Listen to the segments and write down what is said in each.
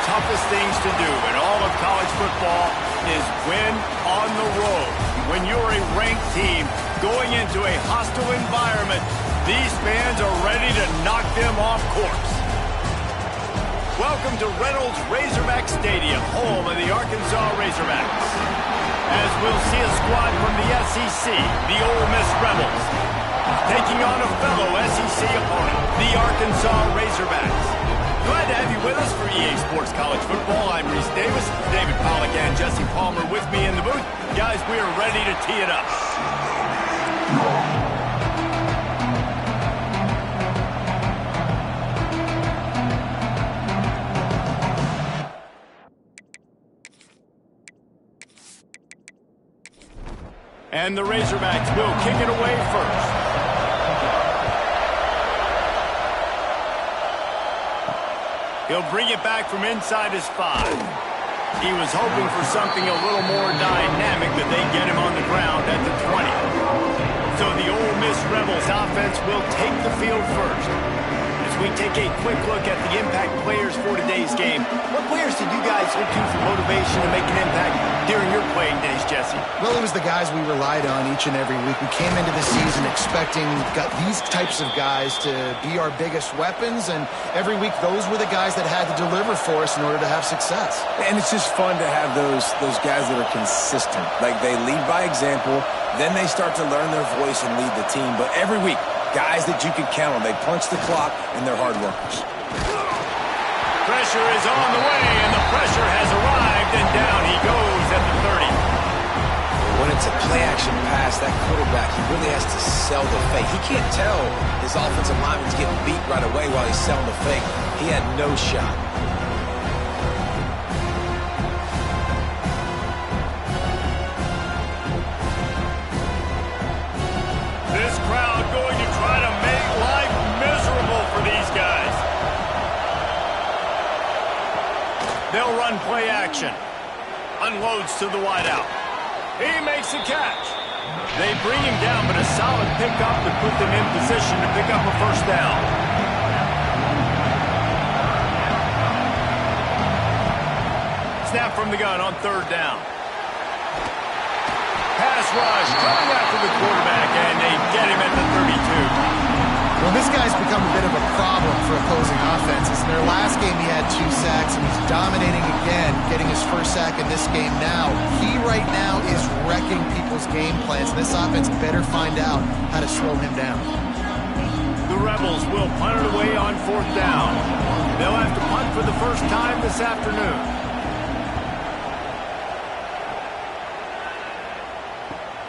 toughest things to do in all of college football is win on the road. When you're a ranked team going into a hostile environment, these fans are ready to knock them off course. Welcome to Reynolds Razorback Stadium, home of the Arkansas Razorbacks. As we'll see a squad from the SEC, the Ole Miss Rebels, taking on a fellow SEC opponent, the Arkansas Razorbacks. Glad to have you with us for EA Sports College Football. I'm Reese Davis, David Pollack and Jesse Palmer with me in the booth. Guys, we are ready to tee it up. And the Razorbacks will kick it away first. He'll bring it back from inside his 5. He was hoping for something a little more dynamic, but they get him on the ground at the 20. So the Ole Miss Rebels offense will take the field first. As we take a quick look at the impact players for today's game, what players did you guys look to for motivation to make an impact during your playing days, Jesse? Well, it was the guys we relied on each and every week. We came into the season expecting these types of guys to be our biggest weapons, and every week those were the guys that had to deliver for us in order to have success. And it's just fun to have those guys that are consistent. Like, they lead by example, then they start to learn their voice and lead the team. But every week, guys that you can count on. They punch the clock, and they're hard workers. Pressure is on the way, and the pressure has arrived, and down he goes at the 30. When it's a play-action pass, that quarterback, he really has to sell the fake. He can't tell his offensive lineman's getting beat right away while he's selling the fake. He had no shot. This crowd going to try to make life miserable for these guys. They'll run play action. Unloads to the wideout. He makes a catch. They bring him down, but a solid pickup to put them in position to pick up a first down. Snap from the gun on third down. Pass rush, coming after the quarterback, and they get him at the 32. Well, this guy's become a bit of a problem for opposing offenses. In their last game, he had 2 sacks, and he's dominating again, getting his first sack in this game now. He, right now, is wrecking people's game plans, and this offense better find out how to slow him down. The Rebels will punt it away on fourth down. They'll have to punt for the first time this afternoon.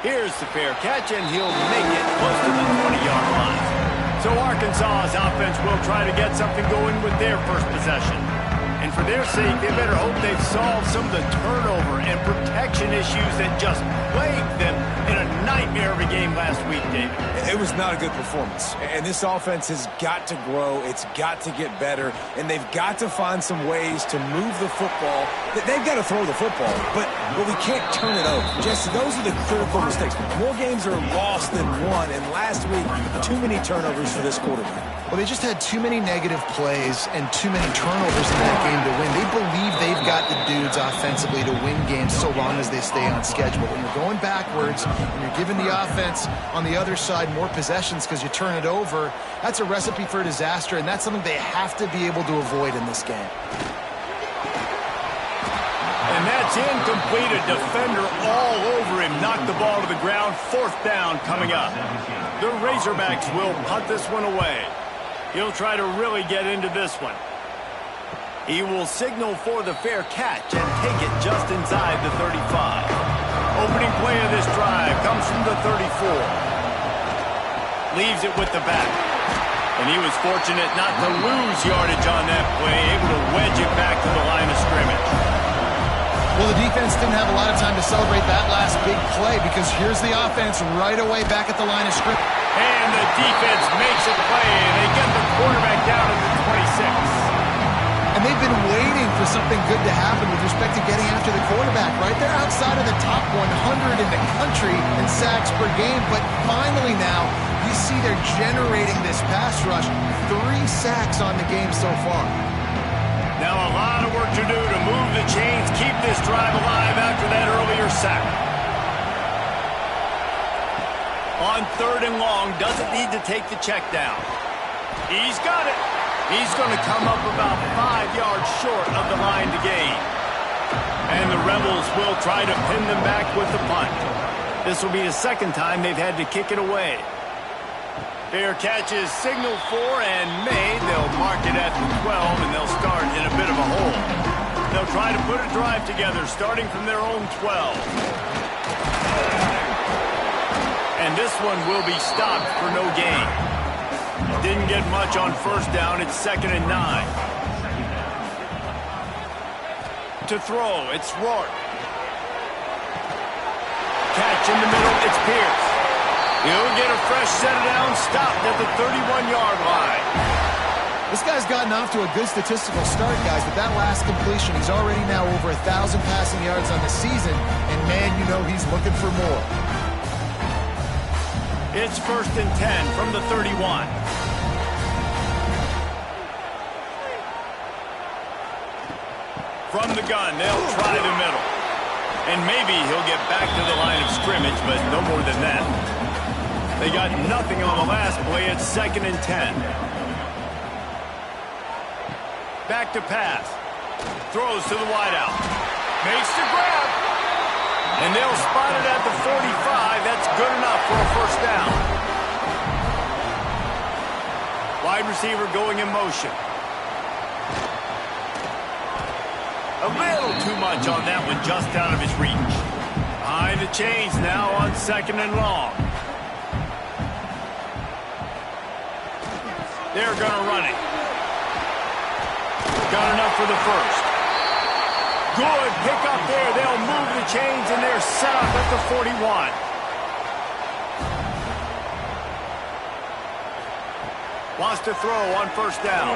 Here's the fair catch, and he'll make it close to the 20-yard line. So Arkansas's offense will try to get something going with their first possession. And for their sake, they better hope they've solved some of the turnover and protection issues that just plagued them in a nightmare of a game last week, David. It was not a good performance. And this offense has got to grow. It's got to get better. And they've got to find some ways to move the football. They've got to throw the football, but we can't turn it over. Jesse, those are the critical mistakes. More games are lost than won. And last week, too many turnovers for this quarterback. Well, they just had too many negative plays and too many turnovers in that game to win. They believe they've got the dudes offensively to win games so long as they stay on schedule. When you're going backwards and you're giving the offense on the other side more possessions because you turn it over, that's a recipe for disaster, and that's something they have to be able to avoid in this game. And that's incomplete. A defender all over him. Knocked the ball to the ground. Fourth down coming up. The Razorbacks will punt this one away. He'll try to really get into this one. He will signal for the fair catch and take it just inside the 35. Opening play of this drive comes from the 34. Leaves it with the back. And he was fortunate not to lose yardage on that play, able to wedge it back to the line of scrimmage. Well, the defense didn't have a lot of time to celebrate that last big play because here's the offense right away back at the line of scrimmage. And the defense makes a play, and they get the quarterback down at the 26. And they've been waiting for something good to happen with respect to getting after the quarterback, right? They're outside of the top 100 in the country in sacks per game, but finally now you see they're generating this pass rush. 3 sacks on the game so far. Now a lot of work to do to move the chains, keep this drive alive after that earlier sack. On 3rd and long, doesn't need to take the check down. He's got it. He's going to come up about 5 yards short of the line to gain. And the Rebels will try to pin them back with the punt. This will be the 2nd time they've had to kick it away. Fair catch is signaled for and made. They'll mark it at the 12, and they'll start in a bit of a hole. They'll try to put a drive together, starting from their own 12. And this one will be stopped for no gain. Didn't get much on 1st down. It's 2nd and 9. To throw, it's Rourke. Catch in the middle, it's Pierce. He'll get a fresh set of downs, stopped at the 31-yard line. This guy's gotten off to a good statistical start, guys, but that last completion, he's already now over 1,000 passing yards on the season, and man, you know he's looking for more. It's 1st and 10 from the 31. From the gun, they'll try the middle. And maybe he'll get back to the line of scrimmage, but no more than that. They got nothing on the last play. It's 2nd and 10. Back to pass. Throws to the wideout. Makes the grab. And they'll spot it at the 45. That's good enough for a 1st down. Wide receiver going in motion. A little too much on that one, just out of his reach. Behind the chains now on 2nd and long. They're going to run it. Got enough for the 1st. Good pick up there. They'll move the chains, and they're set up at the 41. Wants to throw on 1st down.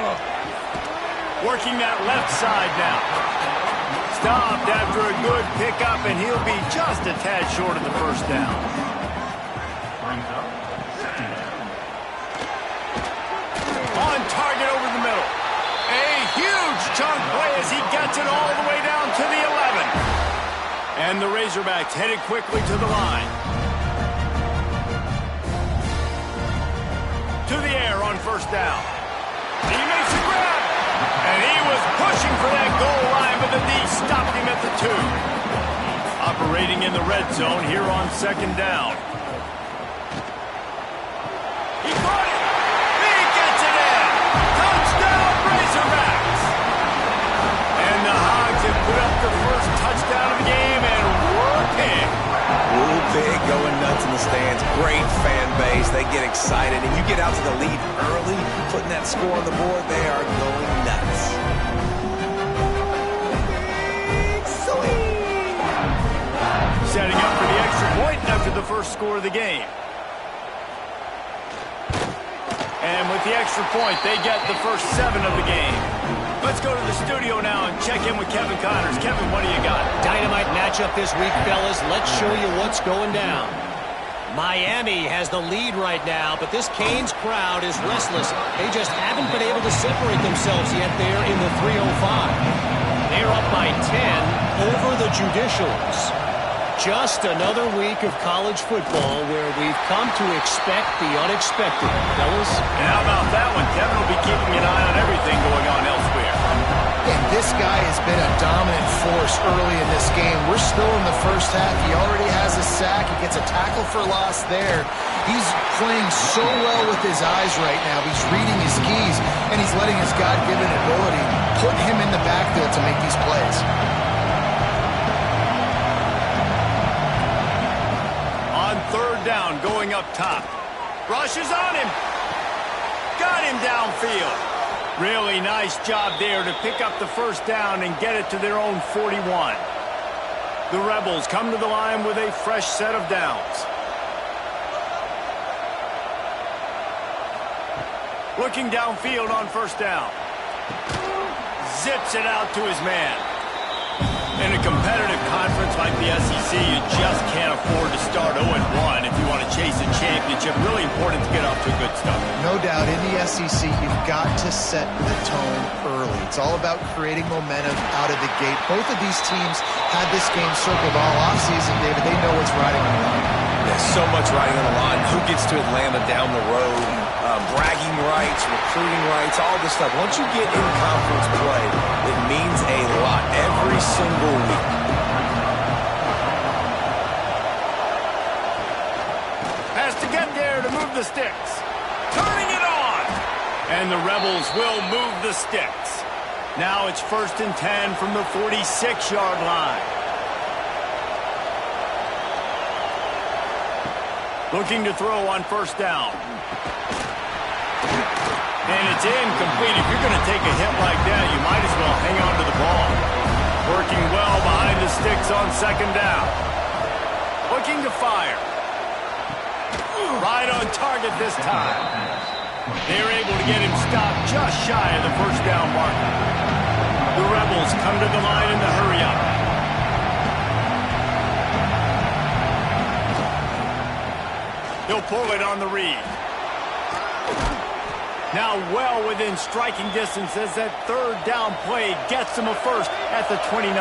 Working that left side now. Stopped after a good pickup, and he'll be just a tad short of the 1st down. On target over the middle. A huge chunk play as he gets it all the way down to the 11. And the Razorbacks headed quickly to the line. To the air on 1st down. He makes a grab. And he was pushing for that goal line, but the D stopped him at the 2. Operating in the red zone here on 2nd down. He caught it. He gets it in. Touchdown, Razorbacks. And the Hogs have put up the 1st touchdown of the game, and we're big. Woo big, going nuts in the stands. Great fan base. They get excited, and you get out to the lead early, putting that score on the board, they are going nuts. Setting up for the extra point after the 1st score of the game. And with the extra point, they get the first 7 of the game. Let's go to the studio now and check in with Kevin Connors. Kevin, what do you got? Dynamite matchup this week, fellas. Let's show you what's going down. Miami has the lead right now, but this Canes crowd is restless. They just haven't been able to separate themselves yet there in the 305. They're up by 10 over the Judicials. Just another week of college football where we've come to expect the unexpected, fellas. And how about that one? Kevin will be keeping an eye on everything going on elsewhere. And this guy has been a dominant force early in this game. We're still in the 1st half. He already has a sack. He gets a tackle for loss there. He's playing so well with his eyes right now. He's reading his keys, and he's letting his God-given ability put him in the backfield to make these plays. On 3rd down, going up top. Rushes on him. Got him downfield. Really nice job there to pick up the 1st down and get it to their own 41. The Rebels come to the line with a fresh set of downs. Looking downfield on 1st down. Zips it out to his man. In a competitive conference like the SEC, you just can't afford to start 0-1 if you want to chase a championship. Really important to get off to a good start. No doubt, in the SEC, you've got to set the tone early. It's all about creating momentum out of the gate. Both of these teams had this game circled all offseason, David. They know what's riding on the line. There's so much riding on the line. Who gets to Atlanta down the road? Bragging rights, recruiting rights, all this stuff. Once you get in conference play, it means a lot every single week. Has to get there to move the sticks. Turning it on. And the Rebels will move the sticks. Now it's 1st and 10 from the 46-yard line. Looking to throw on 1st down. And it's incomplete. If you're going to take a hit like that, you might as well hang on to the ball. Working well behind the sticks on 2nd down. Looking to fire. Right on target this time. They're able to get him stopped just shy of the 1st down marker. The Rebels come to the line in the hurry-up. He'll pull it on the read. Now well within striking distance as that 3rd down play gets him a first at the 29.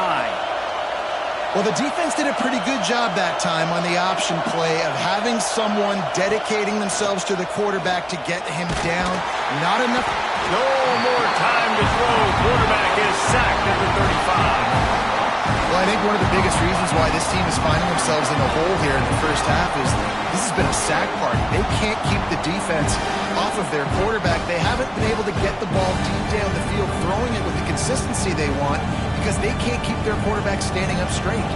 Well, the defense did a pretty good job that time on the option play of having someone dedicating themselves to the quarterback to get him down. Not enough. No more time to throw. Quarterback is sacked at the 35. Well, I think one of the biggest reasons why this team is finding themselves in the hole here in the first half is this has been a sack party. They can't keep the defense off of their quarterback. They haven't been able to get the ball deep down the field, throwing it with the consistency they want because they can't keep their quarterback standing up straight.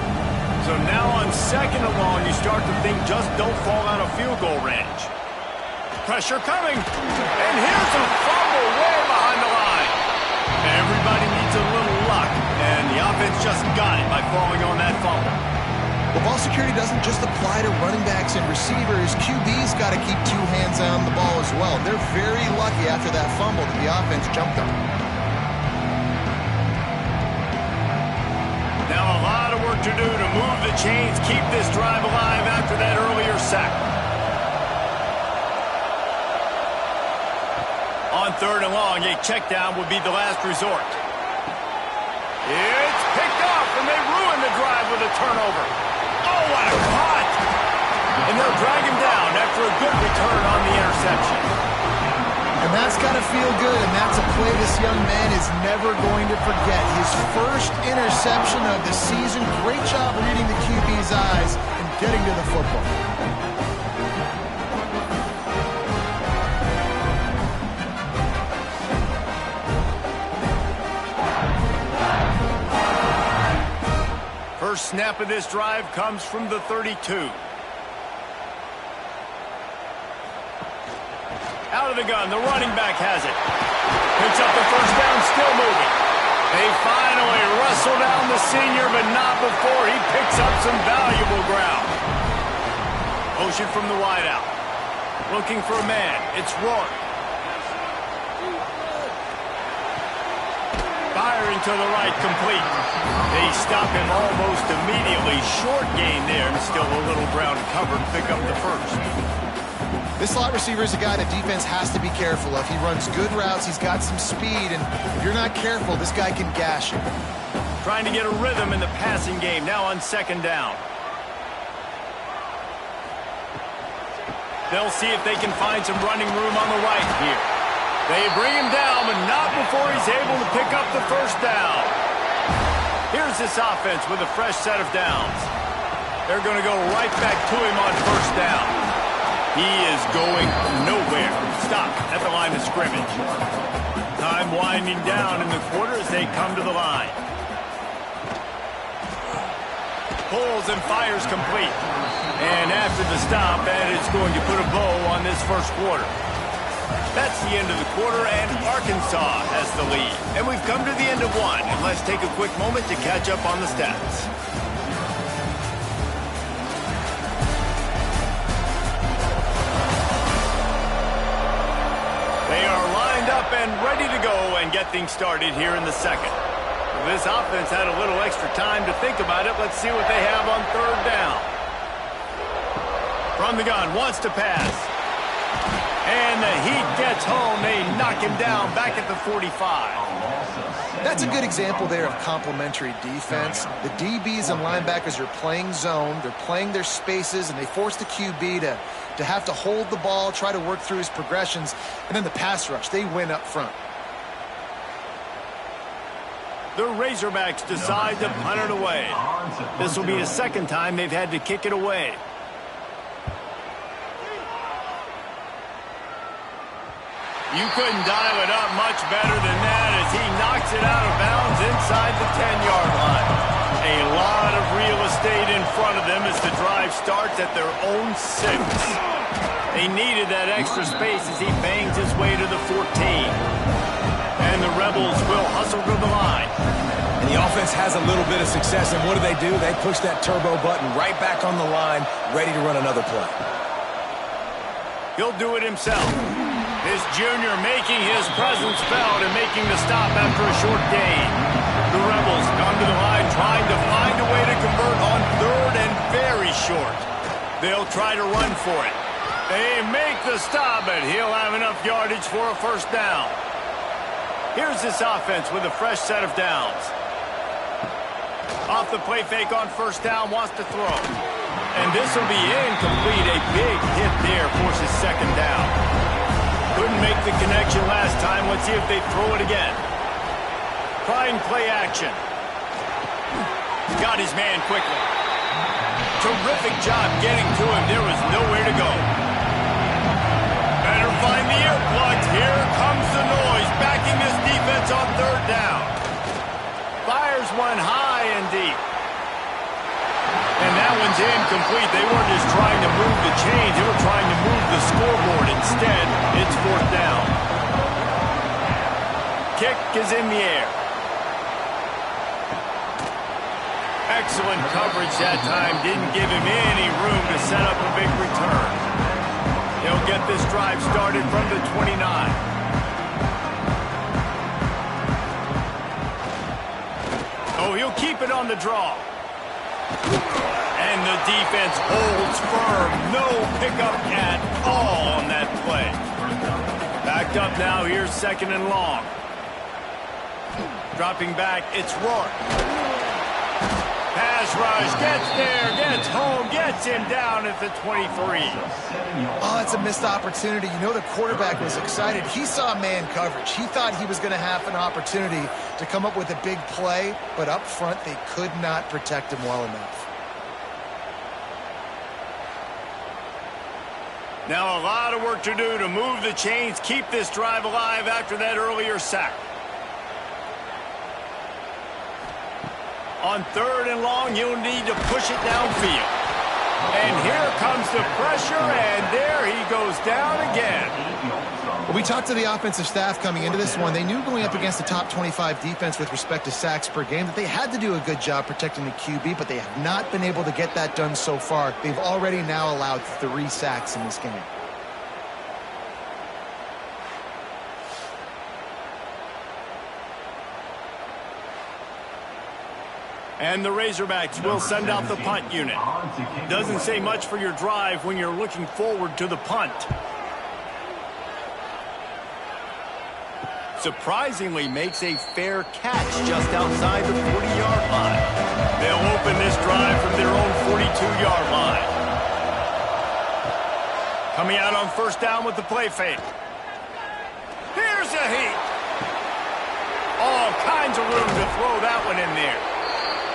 So now on 2nd and long, you start to think just don't fall out of field goal range. Pressure coming. And here's a fumble way behind the line. Everybody needs a little luck, and the offense just got it by falling on that fumble. Well, ball security doesn't just apply to running backs and receivers. QB's got to keep 2 hands on the ball as well. They're very lucky after that fumble that the offense jumped on. Now a lot of work to do to move the chains, keep this drive alive after that earlier sack. On 3rd and long, a check down would be the last resort. It's picked off, and they ruin the drive with a turnover. Oh, what a cut! And they'll drag him down after a good return on the interception. And that's got to feel good, and that's a play this young man is never going to forget. His first interception of the season. Great job reading the QB's eyes and getting to the football. First snap of this drive comes from the 32. Out of the gun, the running back has it. Picks up the 1st down, still moving. They finally wrestle down the senior, but not before he picks up some valuable ground. Motion from the wideout. Looking for a man. It's Rourke. Firing to the right, complete. They stop him almost immediately. Short gain there, and still a little ground covered. Pick up the 1st. This slot receiver is a guy the defense has to be careful of. He runs good routes. He's got some speed, and if you're not careful, this guy can gash you. Trying to get a rhythm in the passing game. Now on 2nd down. They'll see if they can find some running room on the right here. They bring him down, but not before he's able to pick up the 1st down. Here's this offense with a fresh set of downs. They're going to go right back to him on 1st down. He is going nowhere. Stop at the line of scrimmage. Time winding down in the quarter as they come to the line. Pulls and fires complete. And after the stop, that is going to put a bow on this 1st quarter. That's the end of the quarter, and Arkansas has the lead. And we've come to the end of 1, and let's take a quick moment to catch up on the stats. They are lined up and ready to go and get things started here in the 2nd. This offense had a little extra time to think about it. Let's see what they have on third down. From the gun, wants to pass. And the Heat gets home. They knock him down back at the 45. That's a good example there of complementary defense. The DBs and linebackers are playing zone. They're playing their spaces, and they force the QB to have to hold the ball, try to work through his progressions. And then the pass rush, they win up front. The Razorbacks decide to punt it away. This will be the second time they've had to kick it away. You couldn't dial it up much better than that as he knocks it out of bounds inside the 10-yard line. A lot of real estate in front of them as the drive starts at their own 6. They needed that extra space as he bangs his way to the 14. And the Rebels will hustle to the line. And the offense has a little bit of success, and what do? They push that turbo button right back on the line, ready to run another play. He'll do it himself. This junior making his presence felt and making the stop after a short gain. The Rebels come to the line trying to find a way to convert on third and very short. They'll try to run for it. They make the stop, but he'll have enough yardage for a first down. Here's this offense with a fresh set of downs. Off the play fake on first down, wants to throw. And this will be incomplete. A big hit there forces second down. Couldn't make the connection last time. Let's see if they throw it again. Trying play action. Got his man quickly. Terrific job getting to him. There was nowhere to go. Better find the earplugs. Here comes the noise. Backing this defense on third down. Fires one high and deep. And that one's incomplete. They weren't just trying to move the chains. They were trying to move the scoreboard. Instead, it's fourth down. Kick is in the air. Excellent coverage that time. Didn't give him any room to set up a big return. He'll get this drive started from the 29. Oh, he'll keep it on the draw. And the defense holds firm. No pickup at all on that play. Backed up now. Here's second and long. Dropping back. It's Rourke. Pass rush. Gets there. Gets home. Gets him down at the 23. Oh, it's a missed opportunity. You know the quarterback was excited. He saw man coverage. He thought he was going to have an opportunity to come up with a big play, but up front they could not protect him well enough. Now a lot of work to do to move the chains, keep this drive alive after that earlier sack. On third and long, you'll need to push it downfield. And here comes the pressure, and there he goes down again. Well, we talked to the offensive staff coming into this one. They knew going up against the top 25 defense with respect to sacks per game that they had to do a good job protecting the QB, but they have not been able to get that done so far. They've already now allowed 3 sacks in this game. And the Razorbacks will send out the punt unit. Doesn't say much for your drive when you're looking forward to the punt. Surprisingly makes a fair catch just outside the 40-yard line. They'll open this drive from their own 42-yard line. Coming out on first down with the play fake. Here's a heat. All kinds of room to throw that one in there.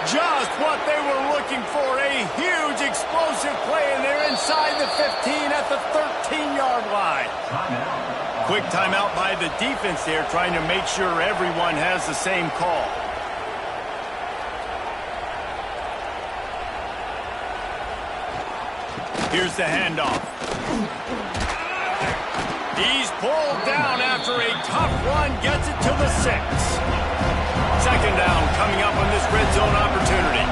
Just what they were looking for, a huge explosive play, and they're inside the 15 at the 13-yard line. Quick timeout by the defense there, trying to make sure everyone has the same call. Here's the handoff. He's pulled down after a tough run, gets it to the 6. Second down coming up on this red zone opportunity.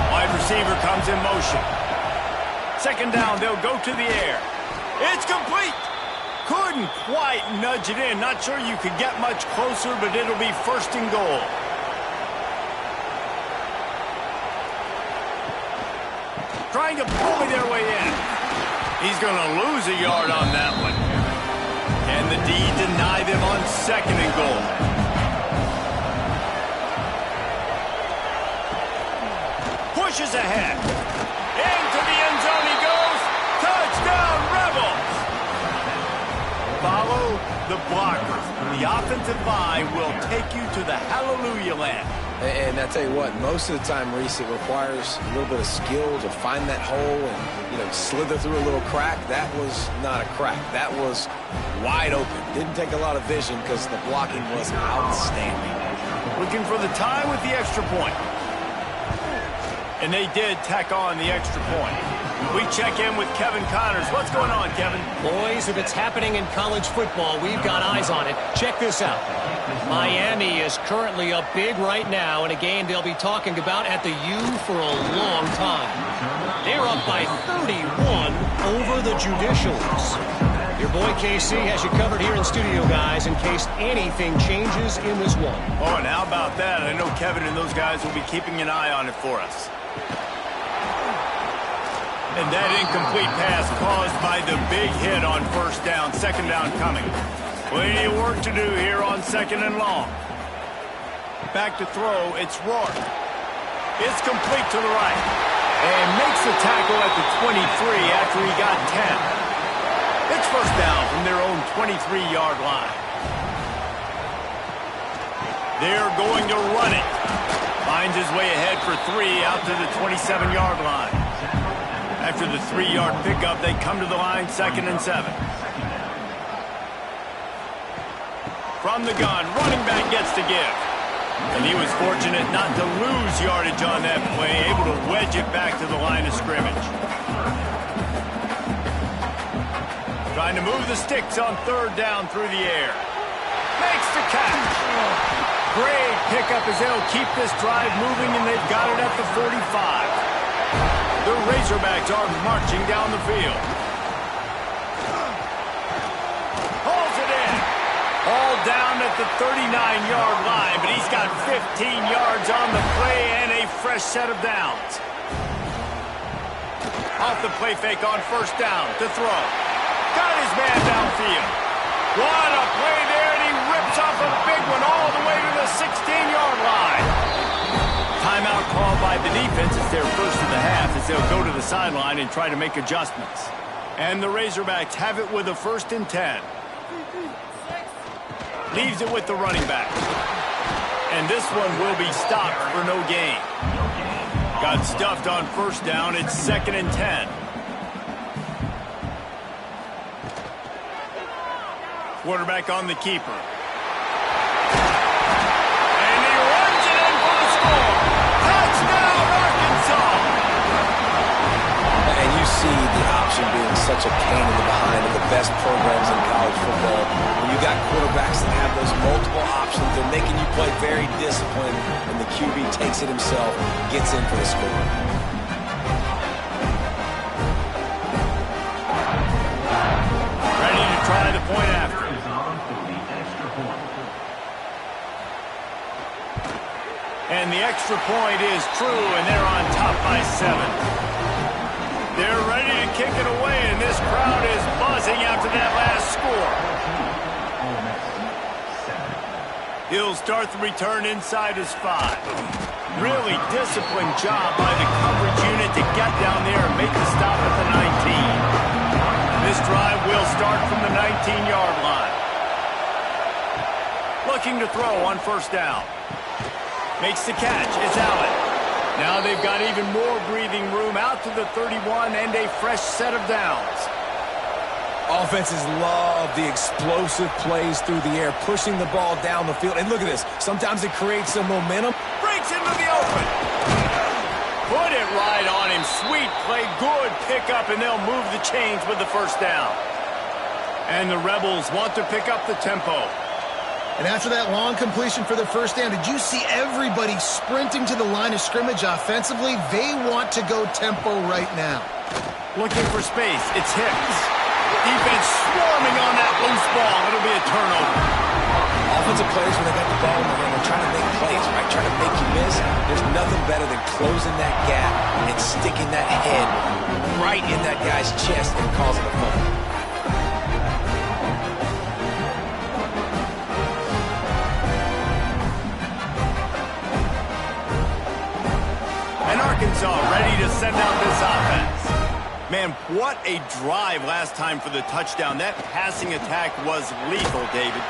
Wide receiver comes in motion. Second down, they'll go to the air. It's complete. Couldn't quite nudge it in. Not sure you could get much closer, but it'll be first and goal. trying to bully their way in. He's going to lose a yard on that one. And the D deny them on 2nd and goal. Pushes ahead. Into the end zone he goes. Touchdown, Rebels! Follow the blockers. The offensive line will take you to the hallelujah land. And I tell you what, most of the time, Reese, it requires a little bit of skill to find that hole and, slither through a little crack. That was not a crack. That was wide open. Didn't take a lot of vision because the blocking was outstanding. Looking for the time with the extra point. And they did tack on the extra point. We check in with Kevin Connors. What's going on, Kevin? Boys, if it's happening in college football, we've got eyes on it. Check this out. Miami is currently up big right now in a game they'll be talking about at the U for a long time. They're up by 31 over the Judicials. Your boy KC has you covered here in studio, guys, in case anything changes in this one. Oh, and how about that? I know Kevin and those guys will be keeping an eye on it for us. And that incomplete pass caused by the big hit on 1st down, 2nd down coming. Plenty of work to do here on 2nd and long. Back to throw, it's Rourke. It's complete to the right. And makes the tackle at the 23 after he got 10. It's 1st down from their own 23-yard line. They're going to run it. Finds his way ahead for 3 out to the 27-yard line. After the 3-yard pickup, they come to the line, 2nd and 7. From the gun, running back gets to give. And he was fortunate not to lose yardage on that play, able to wedge it back to the line of scrimmage. Trying to move the sticks on 3rd down through the air. Makes the catch. Great pickup as they'll keep this drive moving, and they've got it at the 45. The Razorbacks are marching down the field. Pulls it in. All down at the 39-yard line, but he's got 15 yards on the play and a fresh set of downs. Off the play fake on 1st down to throw. Got his man downfield. What a play there, and he rips off a big one all the way to the 16-yard line. Timeout called by the defense. It's their first of the half as they'll go to the sideline and try to make adjustments. And the Razorbacks have it with a 1st and 10. Leaves it with the running back. And this one will be stopped for no gain. Got stuffed on 1st down. It's 2nd and 10. Quarterback on the keeper. And he runs it in for the score. Touchdown, Arkansas! And you see the option being such a pain in the behind of the best programs in college football. When you got quarterbacks that have those multiple options, they're making you play very disciplined, and the QB takes it himself, gets in for the score. Ready to try the point after. And the extra point is true, and they're on top by 7. They're ready to kick it away, and this crowd is buzzing after that last score. He'll start the return inside his 5. Really disciplined job by the coverage unit to get down there and make the stop at the 19. This drive will start from the 19-yard line. Looking to throw on 1st down. Makes the catch. It's Allen. Now they've got even more breathing room out to the 31 and a fresh set of downs. Offenses love the explosive plays through the air, pushing the ball down the field. And look at this. Sometimes it creates some momentum. Breaks into the open. Put it right on him. Sweet play. Good pickup, and they'll move the chains with the 1st down. And the Rebels want to pick up the tempo. And after that long completion for the 1st down, did you see everybody sprinting to the line of scrimmage offensively? They want to go tempo right now. Looking for space. It's Hicks. Defense swarming on that loose ball. It'll be a turnover. offensive players, when they got the ball in their hand, they're trying to make plays, right? Trying to make you miss. There's nothing better than closing that gap and sticking that head right in that guy's chest and causing a fumble. And Arkansas ready to send out this offense. Man, what a drive last time for the touchdown. That passing attack was lethal, David.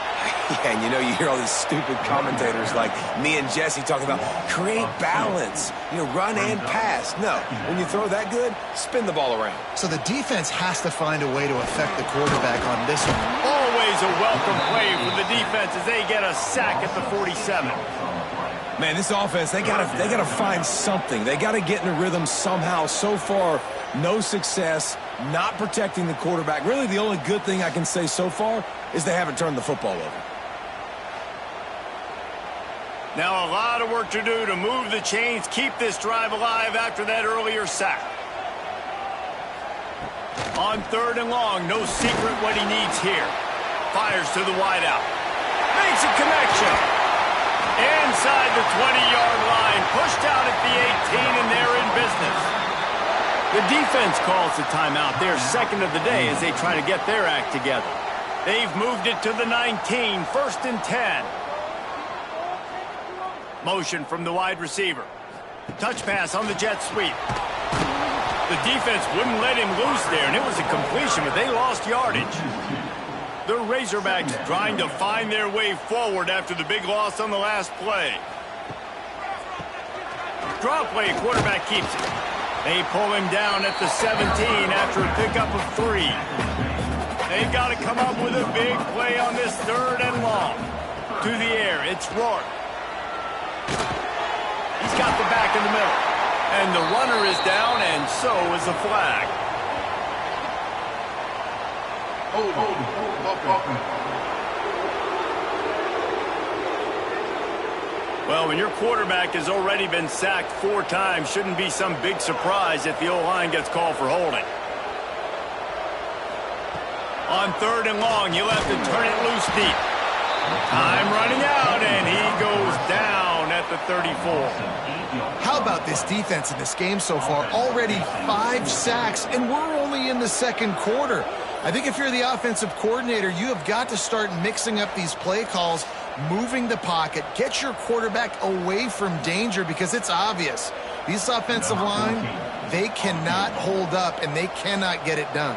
Yeah, and you know, you hear all these stupid commentators like me and Jesse talking about create balance, run and pass. No, when you throw that good, spin the ball around. So the defense has to find a way to affect the quarterback on this one. Always a welcome play for the defense as they get a sack at the 47. Man, this offense, they gotta find something. They gotta get in a rhythm somehow. So far, no success, not protecting the quarterback. Really, the only good thing I can say so far is they haven't turned the football over. Now a lot of work to do to move the chains, keep this drive alive after that earlier sack. On 3rd and long, no secret what he needs here. Fires to the wideout. Makes a connection. Inside the 20-yard line, pushed out at the 18, and they're in business. The defense calls the timeout, their second of the day, as they try to get their act together. They've moved it to the 19, 1st and 10. Motion from the wide receiver. Touch pass on the jet sweep. The defense wouldn't let him loose there, and it was a completion, but they lost yardage. The Razorbacks trying to find their way forward after the big loss on the last play. Draw play, quarterback keeps it. They pull him down at the 17 after a pickup of 3. They've got to come up with a big play on this 3rd and long. To the air, it's Rourke. He's got the back in the middle. And the runner is down, and so is the flag. Well, when your quarterback has already been sacked 4 times, shouldn't be some big surprise if the O-line gets called for holding. On 3rd and long, you'll have to turn it loose deep. Time running out, and he goes down at the 34. How about this defense in this game so far? Already 5 sacks, and we're only in the 2nd quarter. I think if you're the offensive coordinator, you have got to start mixing up these play calls, moving the pocket, get your quarterback away from danger, because it's obvious. These offensive line, they cannot hold up, and they cannot get it done.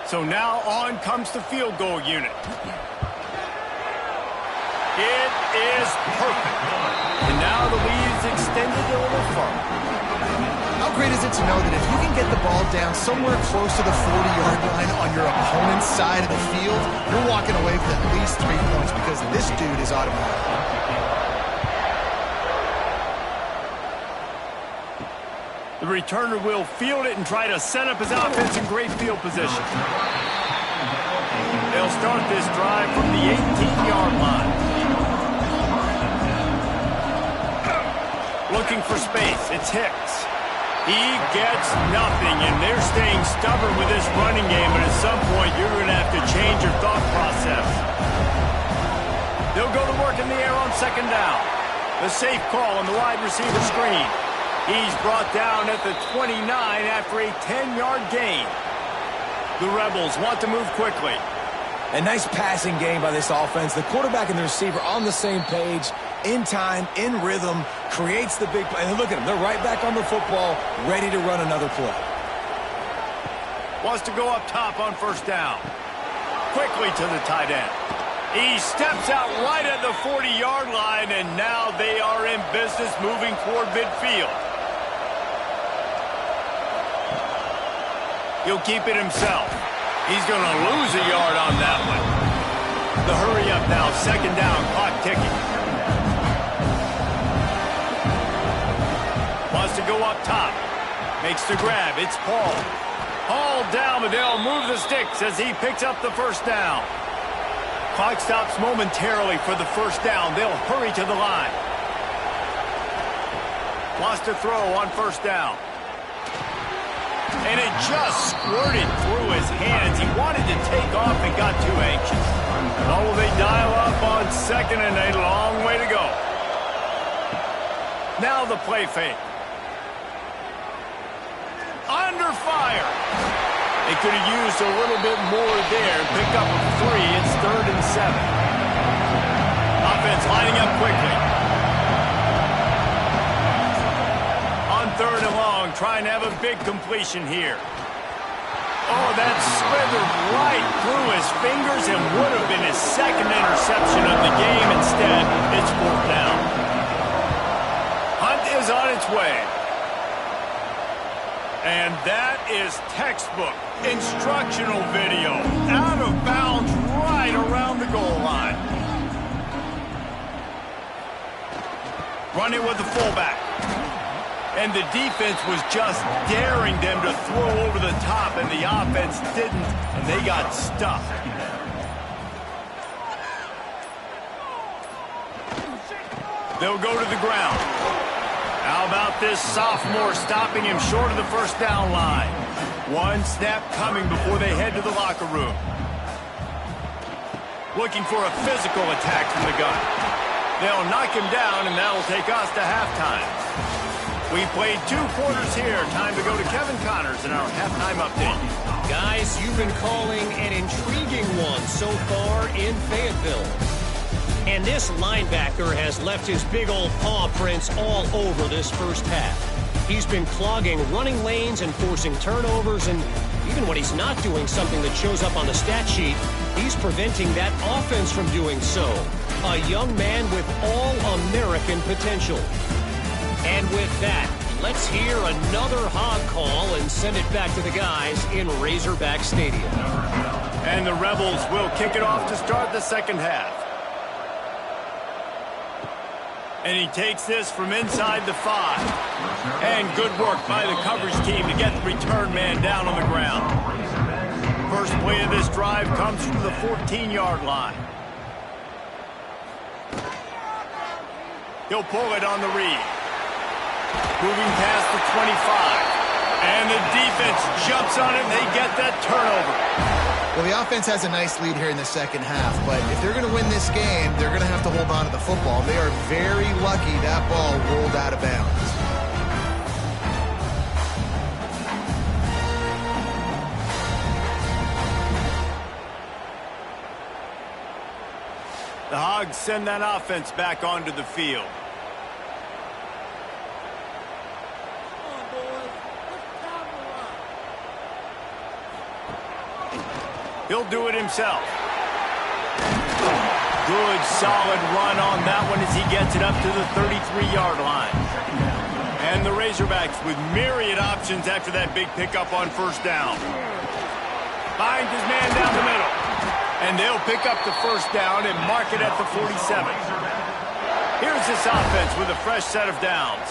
So now on comes the field goal unit. It is perfect. And now the lead is extended a little further. How great is it to know that if you can get the ball down somewhere close to the 40-yard line on your opponent's side of the field, you're walking away with at least 3 points, because this dude is automatic. The returner will field it and try to set up his offense in great field position. They'll start this drive from the 18-yard line. Looking for space, it's Hicks. He gets nothing, and they're staying stubborn with this running game, but at some point you're going to have to change your thought process. They'll go to work in the air on 2nd down. The safe call on the wide receiver screen. He's brought down at the 29 after a 10-yard gain. The Rebels want to move quickly. A nice passing game by this offense. The quarterback and the receiver on the same page, in time, in rhythm, creates the big play. And look at them. They're right back on the football, ready to run another play. Wants to go up top on 1st down. Quickly to the tight end. He steps out right at the 40-yard line, and now they are in business moving toward midfield. He'll keep it himself. He's going to lose a yard on that one. The hurry up now, 2nd down, clock ticking. Wants to go up top. Makes the grab. It's Paul. Paul down, but they'll move the sticks as he picks up the 1st down. Clock stops momentarily for the 1st down. They'll hurry to the line. Wants to throw on 1st down. And it just squirted through his hands. He wanted to take off and got too anxious. Oh, they dial up on second and a long way to go. Now the play fake. Under fire. They could have used a little bit more there. Pick up a 3. It's 3rd and 7. Offense lining up quickly. On 3rd and long, trying to have a big completion here. Oh, that slithered right through his fingers and would have been his 2nd interception of the game. Instead, it's 4th down. Hunt is on its way. And that is textbook instructional video. Out of bounds right around the goal line. Running with the fullback. And the defense was just daring them to throw over the top, and the offense didn't, and they got stuffed. They'll go to the ground. How about this sophomore stopping him short of the 1st down line? One snap coming before they head to the locker room. Looking for a physical attack from the gun. They'll knock him down, and that'll take us to halftime. We played 2 quarters here. Time to go to Kevin Connors in our halftime update. Guys, you've been calling an intriguing one so far in Fayetteville. And this linebacker has left his big old paw prints all over this first half. He's been clogging running lanes and forcing turnovers, and even when he's not doing something that shows up on the stat sheet, he's preventing that offense from doing so. A young man with all-American potential. And with that, let's hear another hog call and send it back to the guys in Razorback Stadium. And the Rebels will kick it off to start the second half. And he takes this from inside the 5. And good work by the coverage team to get the return man down on the ground. First play of this drive comes from the 14-yard line. He'll pull it on the read. Moving past the 25. And the defense jumps on it, and they get that turnover. Well, the offense has a nice lead here in the second half, but if they're going to win this game, they're going to have to hold on to the football. They are very lucky that ball rolled out of bounds. The Hogs send that offense back onto the field. He'll do it himself. Good, solid run on that one as he gets it up to the 33-yard line. And the Razorbacks with myriad options after that big pickup on 1st down. Finds his man down the middle. And they'll pick up the 1st down and mark it at the 47. Here's this offense with a fresh set of downs.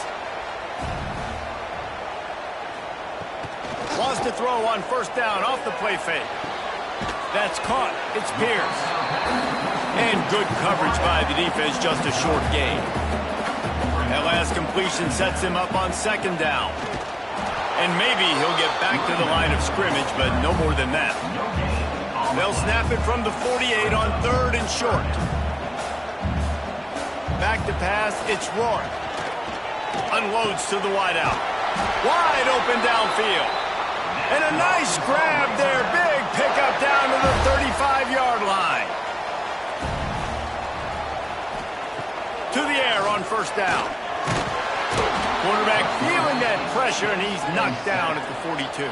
Lost to throw on 1st down off the play fake. That's caught. It's Pierce. And good coverage by the defense, just a short gain. That last completion sets him up on 2nd down. And maybe he'll get back to the line of scrimmage, but no more than that. They'll snap it from the 48 on 3rd and short. Back to pass, it's Rourke. Unloads to the wideout. Wide open downfield. And a nice grab there. Big pickup down to the 35-yard line. To the air on 1st down. Quarterback feeling that pressure, and he's knocked down at the 42.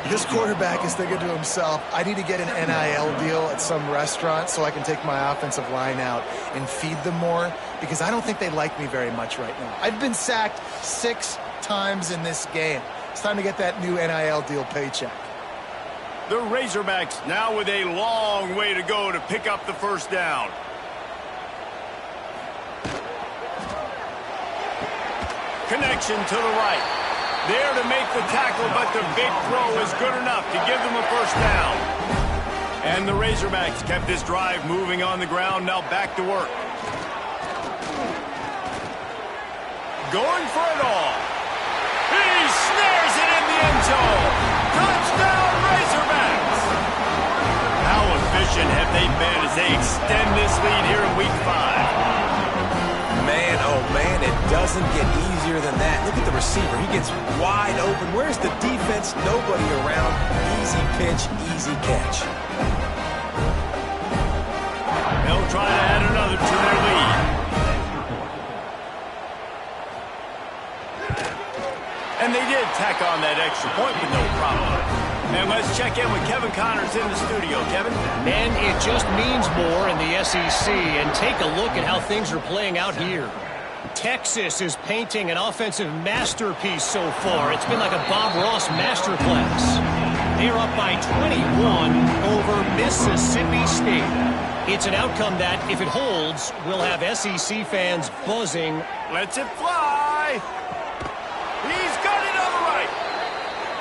This quarterback is thinking to himself, I need to get an NIL deal at some restaurant so I can take my offensive line out and feed them more, because I don't think they like me very much right now. I've been sacked 6 times in this game. It's time to get that new NIL deal paycheck. The Razorbacks now with a long way to go to pick up the 1st down. Connection to the right. There to make the tackle, but the big throw is good enough to give them a 1st down. And the Razorbacks kept this drive moving on the ground, now back to work. Going for it all. He snares it in the the end zone. Touchdown, Razorbacks! How efficient have they been as they extend this lead here in Week 5? Man, oh man, it doesn't get easier than that. Look at the receiver. He gets wide open. Where's the defense? Nobody around. Easy pitch, easy catch. They'll try to add another to their lead. And they did tack on that extra point with no problem. And let's check in with Kevin Connors in the studio. Kevin? Man, it just means more in the SEC. And take a look at how things are playing out here. Texas is painting an offensive masterpiece so far. It's been like a Bob Ross masterclass. They're up by 21 over Mississippi State. It's an outcome that, if it holds, will have SEC fans buzzing. Lets it fly. He's got it on the right.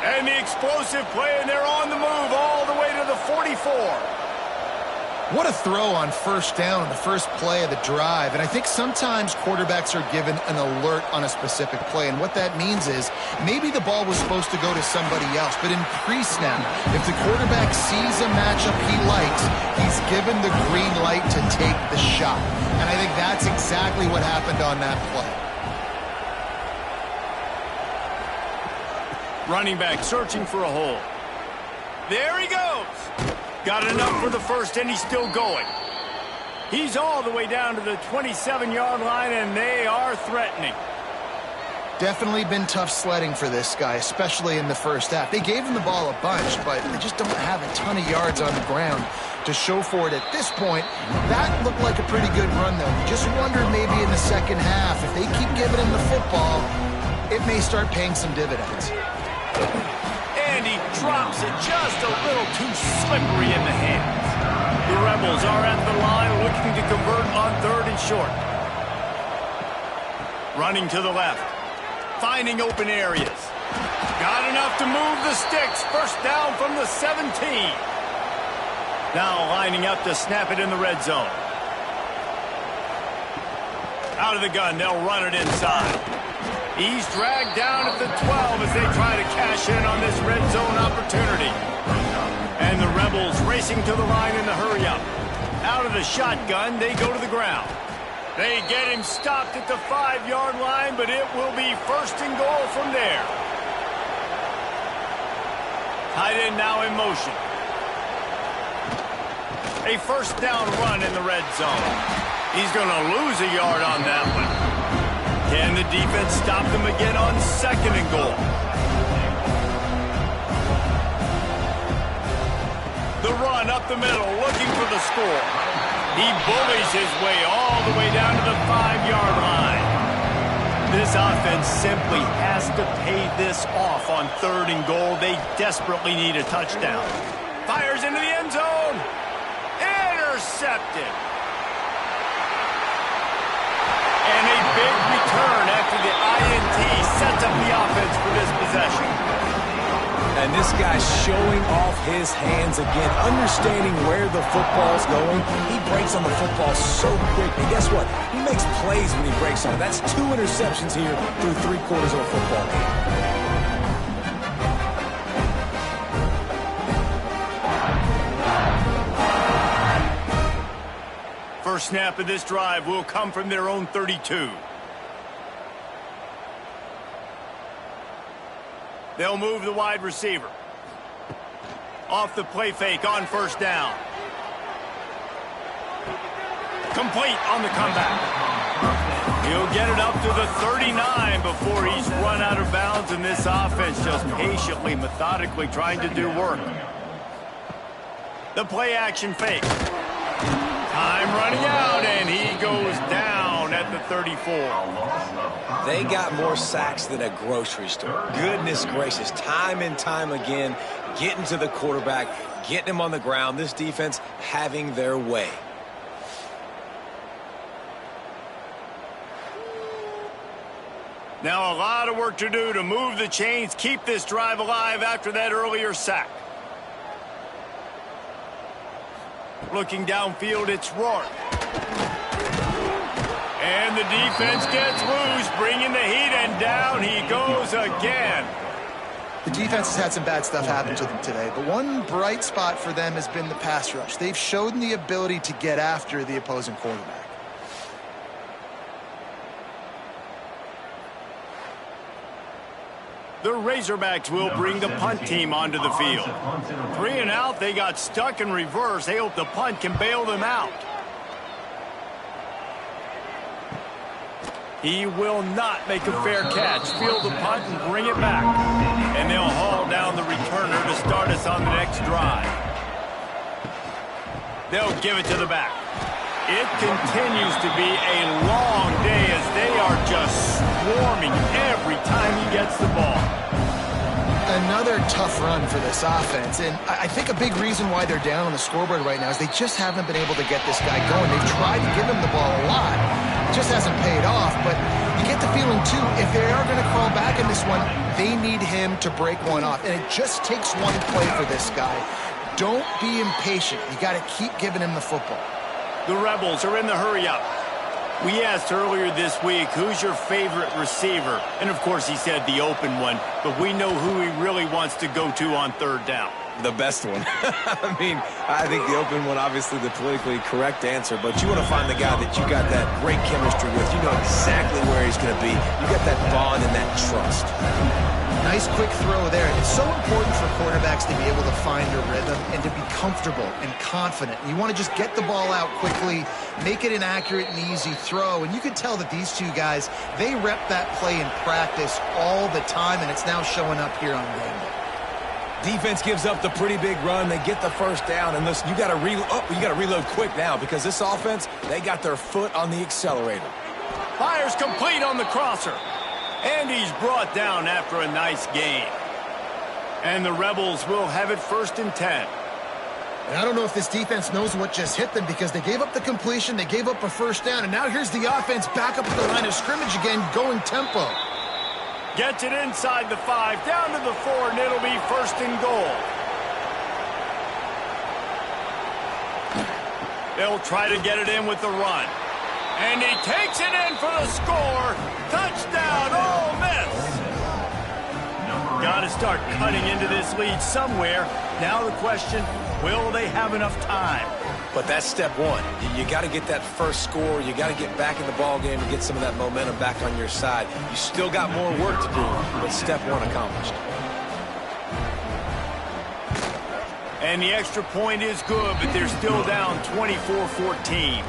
And the explosive play, and they're on the move all the way to the 44. What a throw on first down on the first play of the drive. And I think sometimes quarterbacks are given an alert on a specific play. And what that means is maybe the ball was supposed to go to somebody else. But in pre-snap, if the quarterback sees a matchup he likes, he's given the green light to take the shot. And I think that's exactly what happened on that play. Running back searching for a hole. There he goes. Got enough for the first, and he's still going. He's all the way down to the 27-yard line, and they are threatening. Definitely been tough sledding for this guy, especially in the first half. They gave him the ball a bunch, but they just don't have a ton of yards on the ground to show for it at this point. That looked like a pretty good run, though. Just wondered maybe in the second half, if they keep giving him the football, it may start paying some dividends. And he drops it just a little too slippery in the hands. The Rebels are at the line looking to convert on 3rd and short. Running to the left. Finding open areas. Got enough to move the sticks. First down from the 17. Now lining up to snap it in the red zone. Out of the gun, they'll run it inside. He's dragged down at the 12 as they try to cash in on this red zone opportunity. And the Rebels racing to the line in the hurry-up. Out of the shotgun, they go to the ground. They get him stopped at the 5-yard line, but it will be 1st and goal from there. Tight end now in motion. A first down run in the red zone. He's going to lose a yard on that one. Can the defense stop them again on 2nd and goal? The run up the middle, looking for the score. He bullies his way all the way down to the 5-yard line. This offense simply has to pay this off on 3rd and goal. They desperately need a touchdown. Fires into the end zone. Intercepted. And a big return after the INT sets up the offense for this possession. And this guy's showing off his hands again, understanding where the football's going. He breaks on the football so quick. And guess what? He makes plays when he breaks on it. That's 2 interceptions here through 3/4 of a football game. First snap of this drive will come from their own 32. They'll move the wide receiver. Off the play fake on first down. Complete on the comeback. He'll get it up to the 39 before he's run out of bounds, and this offense just patiently, methodically trying to do work. The play action fake. Time running out, and he goes down at the 34. They got more sacks than a grocery store. Goodness gracious, time and time again, getting to the quarterback, getting him on the ground. This defense having their way. Now a lot of work to do to move the chains, keep this drive alive after that earlier sack. Looking downfield, it's Rourke. And the defense gets loose, bringing the heat, and down he goes again. The defense has had some bad stuff happen to them today, but one bright spot for them has been the pass rush. They've shown the ability to get after the opposing quarterback. The Razorbacks will bring the punt team onto the field. 3 and out, they got stuck in reverse. They hope the punt can bail them out. He will not make a fair catch. Field the punt and bring it back. And they'll haul down the returner to start us on the next drive. They'll give it to the back. It continues to be a long day as they are just swarming every time he gets the ball. Another tough run for this offense, and I think a big reason why they're down on the scoreboard right now is they just haven't been able to get this guy going. They've tried to give him the ball a lot. It just hasn't paid off, but you get the feeling, too, if they are going to crawl back in this one, they need him to break one off, and it just takes one play for this guy. Don't be impatient. You got to keep giving him the football. The Rebels are in the hurry-up. We asked earlier this week, who's your favorite receiver? And, of course, he said the open one, but we know who he really wants to go to on third down. The best one. I mean, I think the open one, obviously the politically correct answer, but you want to find the guy that you got that great chemistry with. You know exactly where he's going to be. You got that bond and that trust. Nice quick throw there. It's so important for quarterbacks to be able to find a rhythm and to be comfortable and confident. You want to just get the ball out quickly, make it an accurate and easy throw. And you can tell that these two guys, they rep that play in practice all the time, and it's now showing up here on game day. Defense gives up the pretty big run. They get the first down, and listen, you got to reload quick now because this offense, they got their foot on the accelerator. Fires complete on the crosser. And he's brought down after a nice gain. And the Rebels will have it 1st and 10. And I don't know if this defense knows what just hit them because they gave up the completion, they gave up a first down, and now here's the offense back up at the line of scrimmage again, going tempo. Gets it inside the 5, down to the 4, and it'll be 1st and goal. They'll try to get it in with the run. And he takes it in for the score. Touchdown, Ole Miss. Got to start cutting into this lead somewhere. Now the question, will they have enough time? But that's step one. You got to get that first score. You got to get back in the ball game and get some of that momentum back on your side. You still got more work to do, but step one accomplished. And the extra point is good, but they're still down 24-14.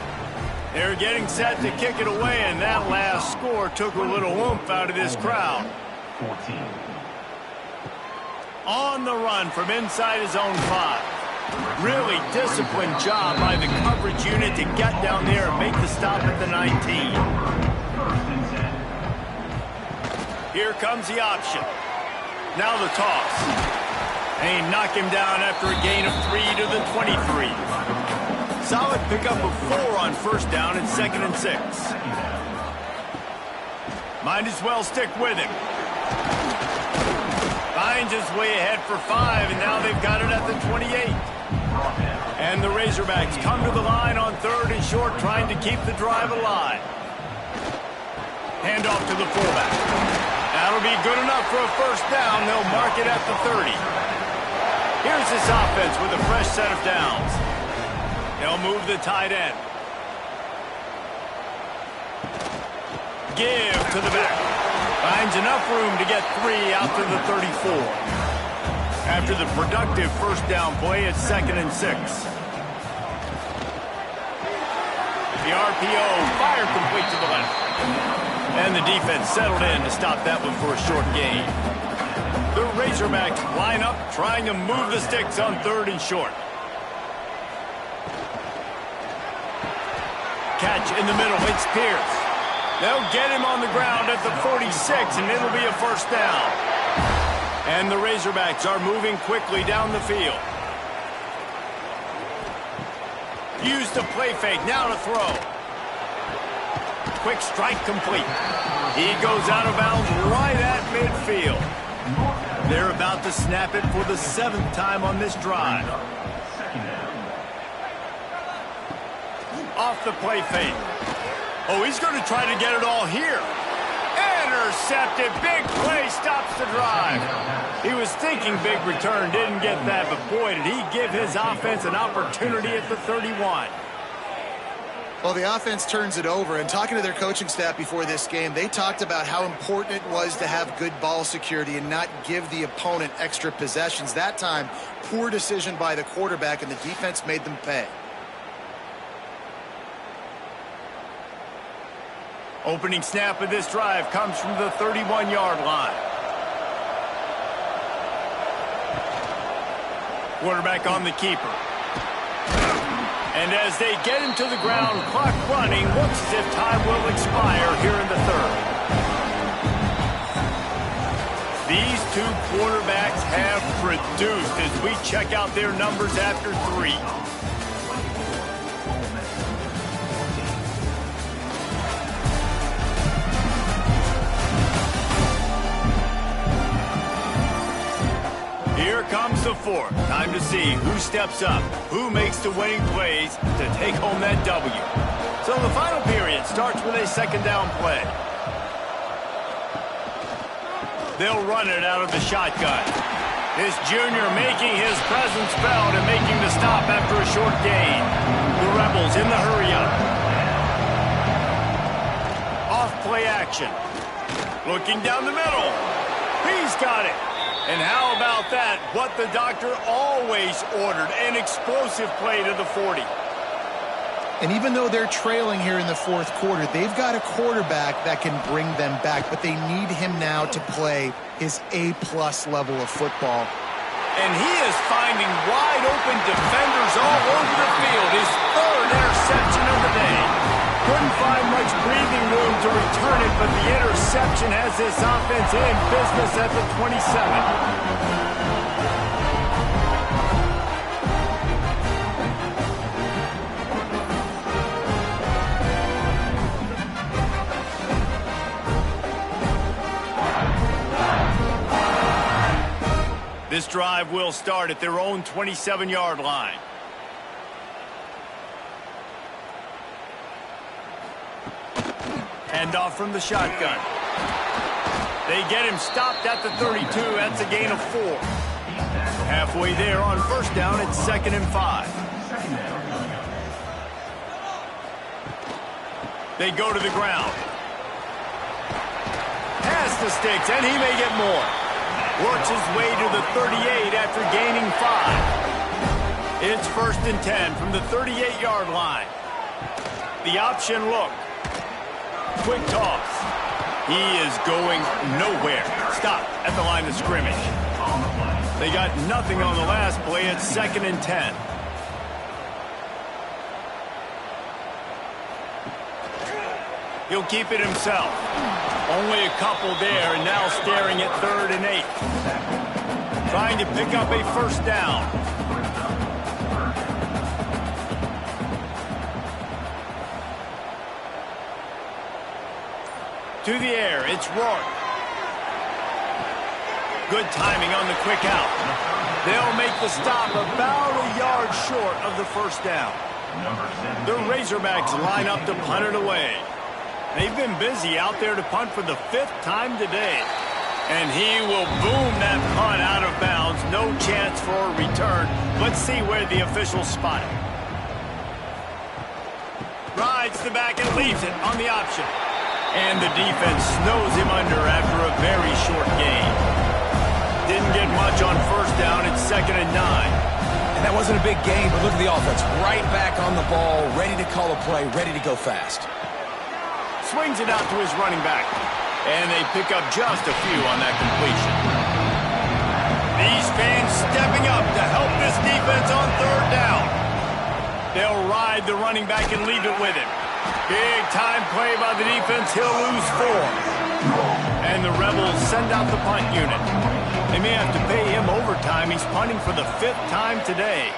They're getting set to kick it away, and that last score took a little oomph out of this crowd. 14. On the run from inside his own 5. Really disciplined job by the coverage unit to get down there and make the stop at the 19. Here comes the option. Now the toss. And he knocked him down after a gain of 3 to the 23. Solid pickup of 4 on first down and 2nd and 6. Might as well stick with him. Finds his way ahead for 5, and now they've got it at the 28. And the Razorbacks come to the line on 3rd and short, trying to keep the drive alive. Hand off to the fullback. That'll be good enough for a first down. They'll mark it at the 30. Here's this offense with a fresh set of downs. They'll move the tight end. Give to the back. Finds enough room to get 3 out to the 34. After the productive first down play, it's 2nd and 6. The RPO, fire complete to the left. And the defense settled in to stop that one for a short gain. The Razorbacks line up, trying to move the sticks on 3rd and short. Catch in the middle, it's Pierce. They'll get him on the ground at the 46, and it'll be a first down. And the Razorbacks are moving quickly down the field. Use the play fake, now to throw. Quick strike complete. He goes out of bounds right at midfield. They're about to snap it for the 7th time on this drive. Off the play fake. Oh, he's going to try to get it all here. And Intercepted. Big play stops the drive. He was thinking big return, didn't get that, but boy, did he give his offense an opportunity at the 31. Well, the offense turns it over, and talking to their coaching staff before this game, they talked about how important it was to have good ball security and not give the opponent extra possessions. That time, poor decision by the quarterback, and the defense made them pay. Opening snap of this drive comes from the 31-yard line. Quarterback on the keeper. And as they get him to the ground, clock running, looks as if time will expire here in the third. These two quarterbacks have produced as we check out their numbers after 3. Here comes the fourth. Time to see who steps up, who makes the winning plays to take home that W. So the final period starts with a second down play. They'll run it out of the shotgun. This junior making his presence felt and making the stop after a short gain. The Rebels in the hurry up. Off play action. Looking down the middle. He's got it. And how about that? What the doctor always ordered, an explosive play to the 40. And even though they're trailing here in the fourth quarter, they've got a quarterback that can bring them back, but they need him now to play his A-plus level of football. And he is finding wide open defenders all over the field. His third interception of the day. Couldn't find much breathing room to return it, but the interception has this offense in business at the 27. This drive will start at their own 27-yard line. Handoff from the shotgun. They get him stopped at the 32. That's a gain of 4. Halfway there on first down, it's 2nd and 5. They go to the ground. Pass the sticks, and he may get more. Works his way to the 38 after gaining 5. It's 1st and 10 from the 38-yard line. The option look. Quick toss. He is going nowhere. Stop at the line of scrimmage. They got nothing on the last play. It's 2nd and 10. He'll keep it himself. Only a couple there, and now staring at 3rd and 8. Trying to pick up a first down. To the air, it's Rourke. Good timing on the quick out. They'll make the stop about a yard short of the first down. The Razorbacks line up to punt it away. They've been busy out there to punt for the 5th time today. And he will boom that punt out of bounds. No chance for a return. Let's see where the officials spot it. Rides the back and leaves it on the option. And the defense snows him under after a very short gain. Didn't get much on first down. It's 2nd and 9. And that wasn't a big gain, but look at the offense. Right back on the ball, ready to call a play, ready to go fast. Swings it out to his running back. And they pick up just a few on that completion. These fans stepping up to help this defense on 3rd down. They'll ride the running back and leave it with him. Big time play by the defense. He'll lose 4. And the Rebels send out the punt unit. They may have to pay him overtime. He's punting for the 5th time today.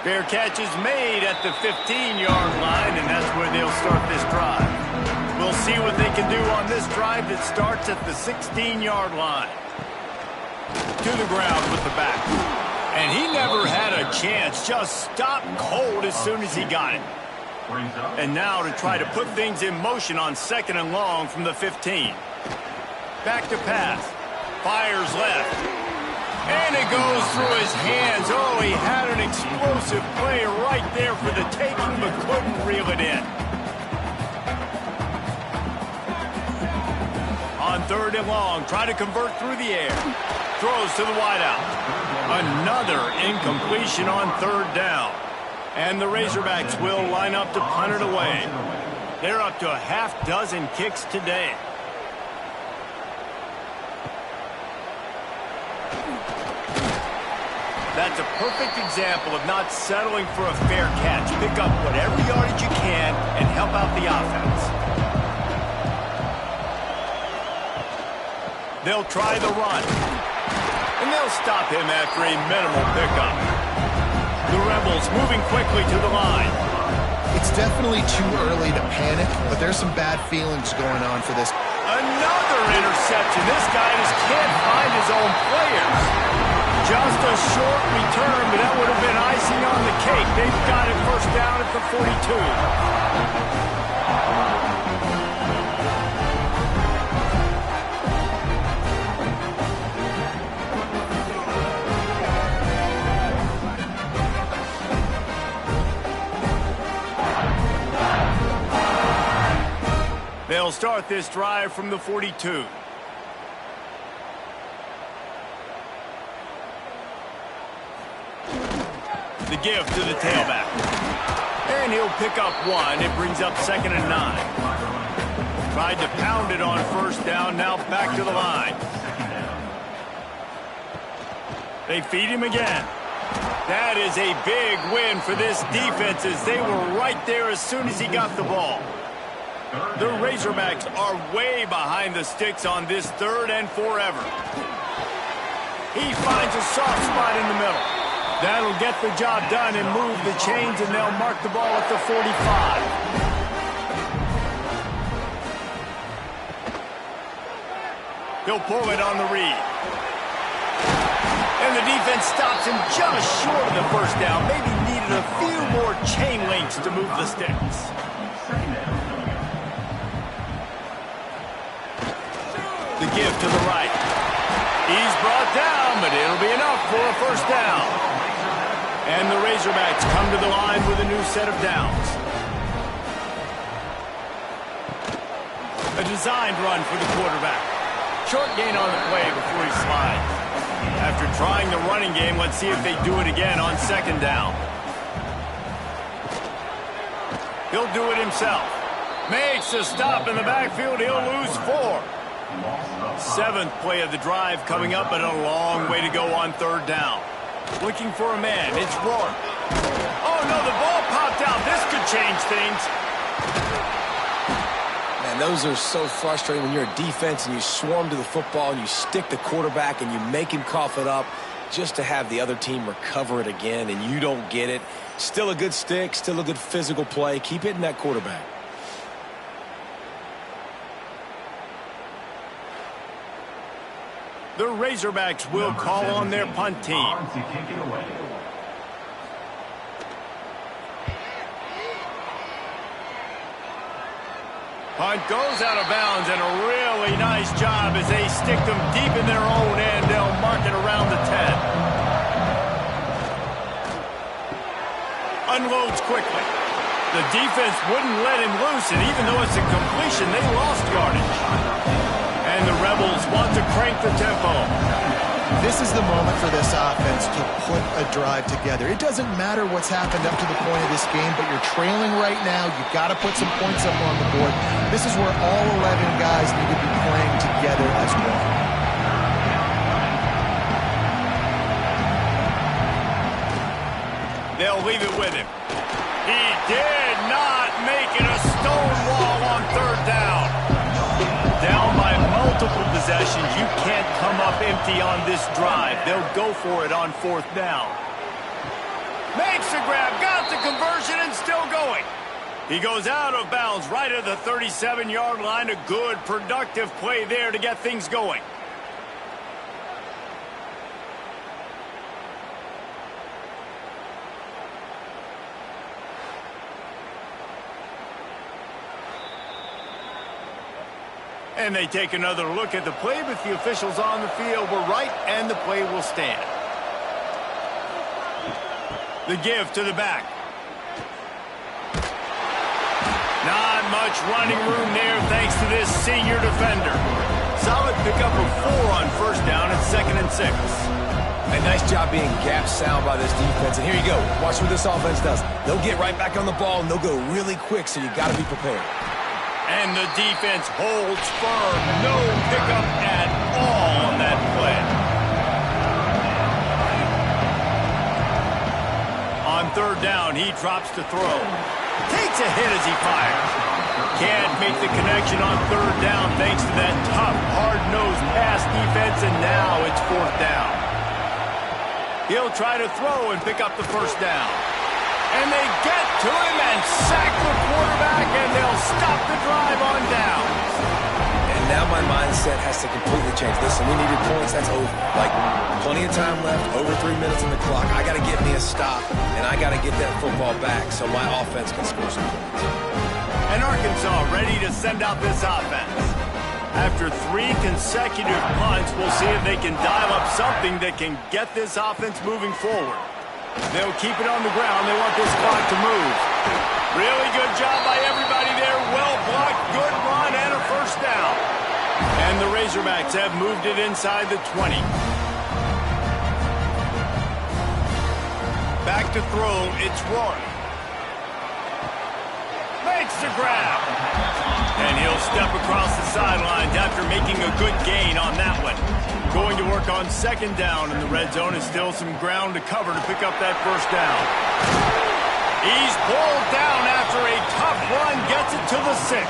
Fair catch is made at the 15-yard line, and that's where they'll start this drive. We'll see what they can do on this drive that starts at the 16-yard line. To the ground with the back. And he never had a chance. Just stopped cold as soon as he got it. And now to try to put things in motion on 2nd and long from the 15. Back to pass. Fires left. And it goes through his hands. Oh, he had an explosive play right there for the taking, but couldn't reel it in. On 3rd and long, try to convert through the air. Throws to the wideout. Another incompletion on 3rd down. And the Razorbacks will line up to punt it away. They're up to a half-dozen kicks today. That's a perfect example of not settling for a fair catch. Pick up whatever yardage you can and help out the offense. They'll try the run. And they'll stop him after a minimal pickup. The Rebels moving quickly to the line. It's definitely too early to panic, but there's some bad feelings going on for this. Another interception. This guy just can't find his own players. Just a short return, but that would have been icing on the cake. They've got it 1st down at the 42. They'll start this drive from the 42. The give to the tailback. And he'll pick up 1. It brings up 2nd and 9. Tried to pound it on 1st down. Now back to the line. They feed him again. That is a big win for this defense as they were right there as soon as he got the ball. The Razorbacks are way behind the sticks on this 3rd and forever. He finds a soft spot in the middle. That'll get the job done and move the chains, and they'll mark the ball at the 45. He'll pull it on the read. And the defense stops him just short of the 1st down. Maybe needed a few more chain links to move the sticks. The give to the right. He's brought down, but it'll be enough for a 1st down. And the Razorbacks come to the line with a new set of downs. A designed run for the quarterback. Short gain on the play before he slides. After trying the running game, let's see if they do it again on 2nd down. He'll do it himself. Makes a stop in the backfield. He'll lose 4. 7th play of the drive coming up, but a long way to go on 3rd down. Looking for a man. It's Rourke. Oh, no, the ball popped out. This could change things. Man, those are so frustrating when you're a defense and you swarm to the football and you stick the quarterback and you make him cough it up just to have the other team recover it again and you don't get it. Still a good stick, still a good physical play. Keep hitting that quarterback. The Razorbacks will call on their punt team. Punt goes out of bounds, and a really nice job as they stick them deep in their own end. They'll mark it around the 10. Unloads quickly. The defense wouldn't let him loose, and even though it's a completion, they lost yardage. And the Rebels want to crank the tempo. This is the moment for this offense to put a drive together. It doesn't matter what's happened up to the point of this game, but you're trailing right now. You've got to put some points up on the board. This is where all 11 guys need to be playing together as one. They'll leave it with him. He did not make it a stonewall on 3rd down. Down by multiple possessions, you can't come up empty on this drive. They'll go for it on 4th down. Makes the grab, got the conversion, and still going. He goes out of bounds right at the 37-yard line. A good, productive play there to get things going. And they take another look at the play, but the officials on the field were right, and the play will stand. The give to the back. Not much running room there thanks to this senior defender. Solid pickup of 4 on first down and 2nd and 6. A nice job being gap sound by this defense. And here you go. Watch what this offense does. They'll get right back on the ball, and they'll go really quick, so you got to be prepared. And the defense holds firm. No pickup at all on that play. On 3rd down, he drops to throw. Takes a hit as he fires. Can't make the connection on 3rd down thanks to that tough, hard-nosed pass defense, and now it's 4th down. He'll try to throw and pick up the 1st down. And they get to him and sack the quarterback, and they'll stop the drive on downs. And now my mindset has to completely change. Listen, we needed points. That's over. Like, plenty of time left, over 3 minutes on the clock. I got to get me a stop, and I got to get that football back so my offense can score some points. And Arkansas ready to send out this offense. After 3 consecutive punts, we'll see if they can dial up something that can get this offense moving forward. They'll keep it on the ground. They want this clock to move. Really good job by everybody there. Well blocked, good run, and a 1st down. And the Razorbacks have moved it inside the 20. Back to throw, it's Rory. Makes the grab. And he'll step across the sidelines after making a good gain on that one. Going to work on 2nd down in the red zone, and still some ground to cover to pick up that 1st down. He's pulled down after a tough run, gets it to the 6.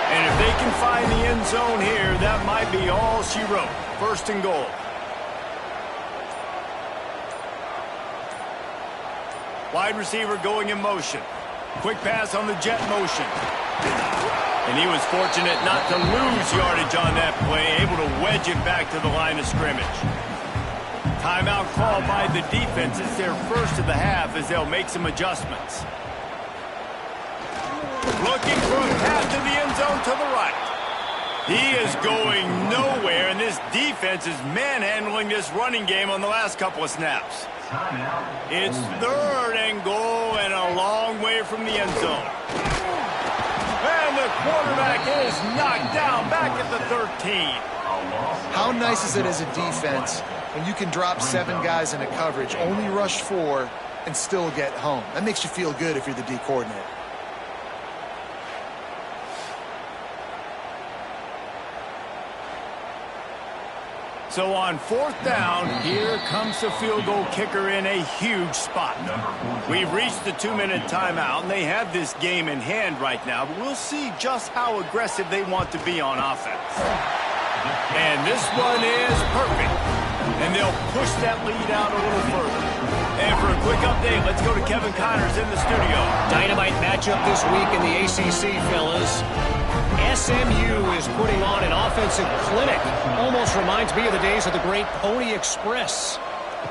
And if they can find the end zone here, that might be all she wrote. 1st and goal. Wide receiver going in motion. Quick pass on the jet motion. And he was fortunate not to lose yardage on that play, able to wedge it back to the line of scrimmage. Timeout called by the defense. It's their first of the half as they'll make some adjustments. Looking for a pass to the end zone to the right. He is going nowhere, and this defense is manhandling this running game on the last couple of snaps. It's 3rd and goal and a long way from the end zone. And the quarterback is knocked down back at the 13. How nice is it as a defense when you can drop 7 guys into coverage, only rush 4, and still get home? That makes you feel good if you're the D coordinator. So on 4th down, here comes the field goal kicker in a huge spot. We've reached the 2-minute timeout, and they have this game in hand right now, but we'll see just how aggressive they want to be on offense. And this one is perfect. And they'll push that lead out a little further. And for a quick update, let's go to Kevin Connors in the studio. Dynamite matchup this week in the ACC, fellas. SMU is putting on an offensive clinic. Almost reminds me of the days of the great Pony Express.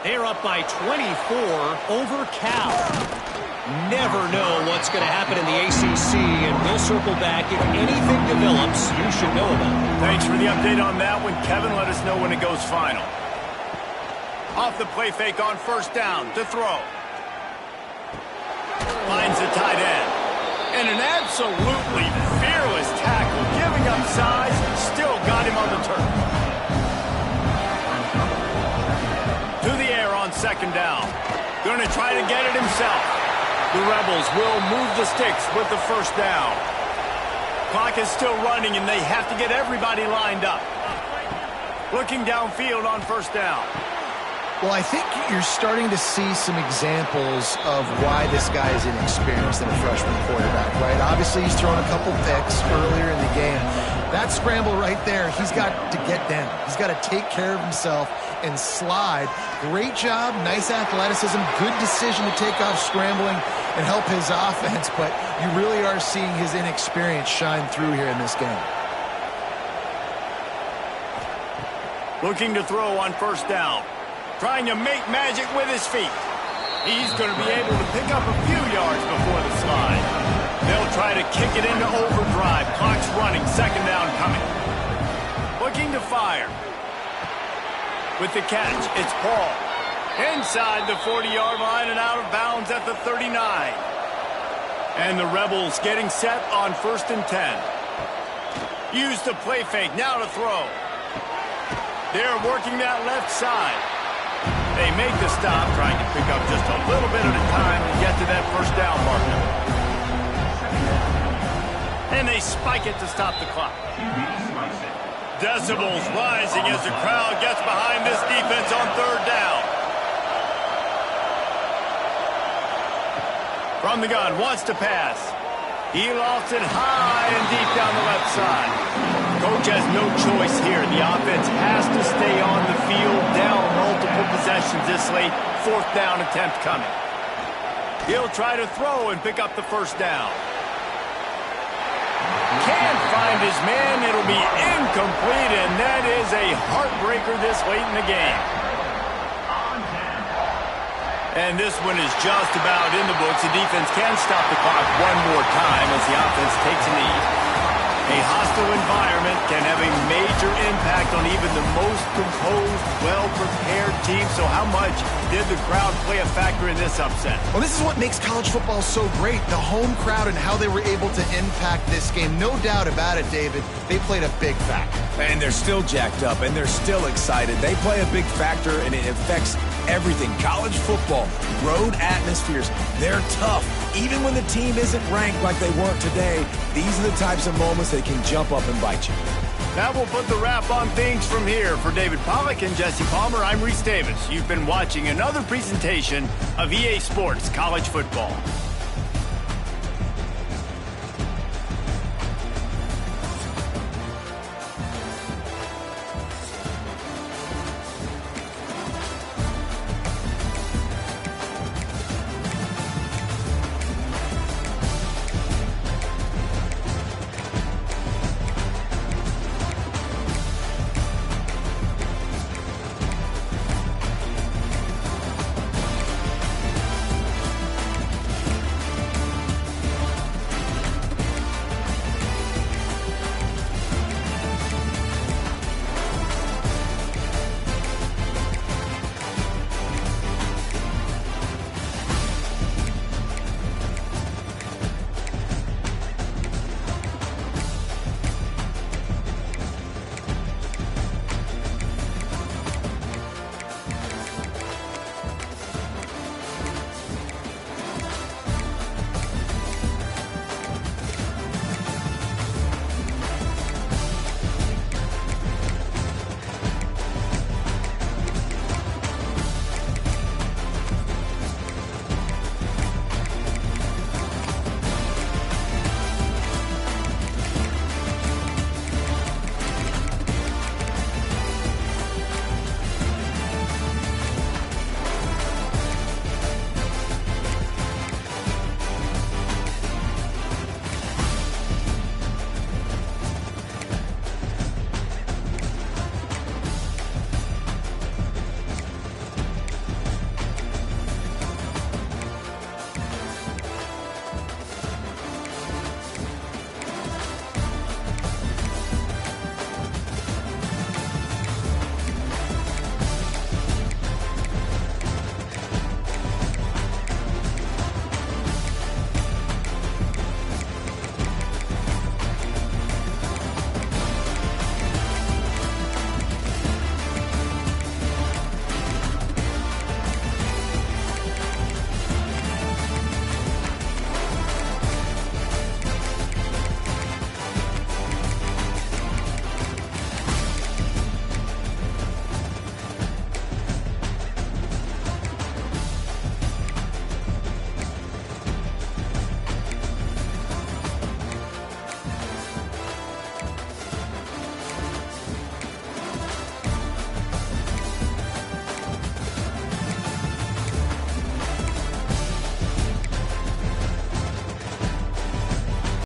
They're up by 24 over Cal. Never know what's going to happen in the ACC, and we'll circle back. If anything develops, you should know about it. Thanks for the update on that one, Kevin. Let us know when it goes final. Off the play fake on 1st down to throw. Finds the tight end. And an absolutely fearless tackle, giving up size, still got him on the turf. To the air on 2nd down. Going to try to get it himself. The Rebels will move the sticks with the 1st down. Clock is still running, and they have to get everybody lined up. Looking downfield on 1st down. Well, I think you're starting to see some examples of why this guy is inexperienced in a freshman quarterback, right? Obviously, he's thrown a couple picks earlier in the game. That scramble right there, he's got to get down. He's got to take care of himself and slide. Great job, nice athleticism, good decision to take off scrambling and help his offense, but you really are seeing his inexperience shine through here in this game. Looking to throw on 1st down. Trying to make magic with his feet. He's going to be able to pick up a few yards before the slide. They'll try to kick it into overdrive. Clock's running. Second down coming. Looking to fire. With the catch, it's Paul. Inside the 40-yard line and out of bounds at the 39. And the Rebels getting set on 1st and 10. Use the play fake. Now to throw. They're working that left side. They make the stop, trying to pick up just a little bit at a time to get to that first down marker. And they spike it to stop the clock. Decibels rising as the crowd gets behind this defense on 3rd down. From the gun, wants to pass. He lofts it high and deep down the left side. Coach has no choice here. The offense has to stay on the field, down multiple possessions this late. 4th down attempt coming. He'll try to throw and pick up the first down. Can't find his man. It'll be incomplete, and that is a heartbreaker this late in the game. And this one is just about in the books. The defense can stop the clock one more time as the offense takes a knee. A hostile environment can have a major impact on even the most composed, well-prepared team. So how much did the crowd play a factor in this upset? Well, this is what makes college football so great, the home crowd and how they were able to impact this game. No doubt about it, David. They played a big factor. And they're still jacked up, and they're still excited. They play a big factor, and it affects everything. College football, road atmospheres, they're tough. Even when the team isn't ranked like they weren't today, these are the types of moments that can jump up and bite you. That will put the wrap on things from here. For David Pollack and Jesse Palmer, I'm Reese Davis. You've been watching another presentation of EA Sports College Football.